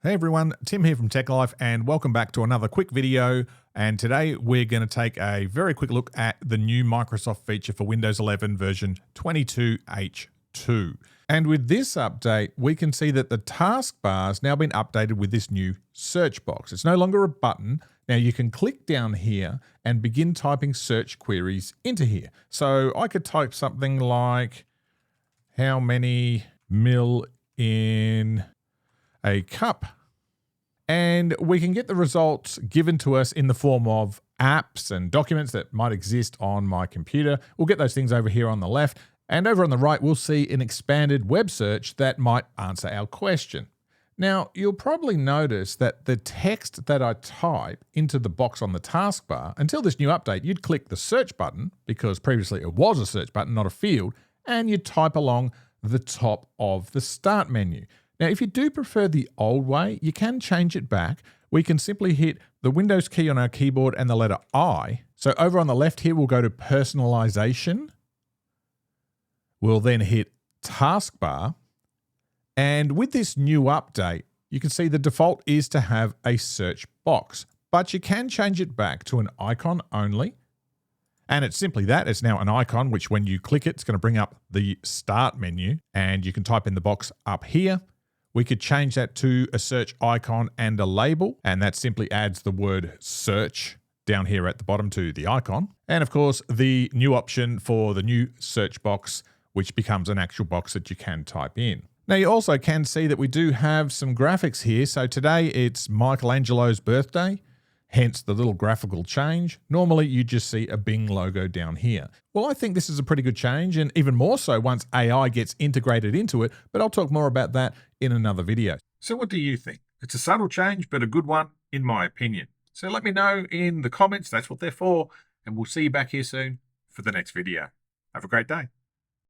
Hey everyone, Tim here from Tech Life and welcome back to another quick video. And today we're going to take a very quick look at the new Microsoft feature for Windows 11 version 22H2. And with this update, we can see that the taskbar has now been updated with this new search box. It's no longer a button. Now you can click down here and begin typing search queries into here. So I could type something like, how many mil in a cup, and we can get the results given to us in the form of apps and documents that might exist on my computer. We'll get those things over here on the left, and over on the right we'll see an expanded web search that might answer our question. Now you'll probably notice that the text that I type into the box on the taskbar, until this new update, you'd click the search button, because previously it was a search button, not a field, and you'd type along the top of the start menu. Now, if you do prefer the old way, you can change it back. We can simply hit the Windows key on our keyboard and the letter I. So over on the left here, we'll go to personalization. We'll then hit taskbar. And with this new update, you can see the default is to have a search box, but you can change it back to an icon only. And it's simply that. It's now an icon, which when you click it, it's going to bring up the start menu, and you can type in the box up here. We could change that to a search icon and a label, and that simply adds the word search down here at the bottom to the icon. And of course, the new option for the new search box, which becomes an actual box that you can type in. Now you also can see that we do have some graphics here. So today it's Michelangelo's birthday, hence the little graphical change. Normally you just see a Bing logo down here. Well, I think this is a pretty good change, and even more so once AI gets integrated into it, but I'll talk more about that in another video. So what do you think? It's a subtle change, but a good one in my opinion. So let me know in the comments. That's what they're for, and we'll see you back here soon for the next video. Have a great day.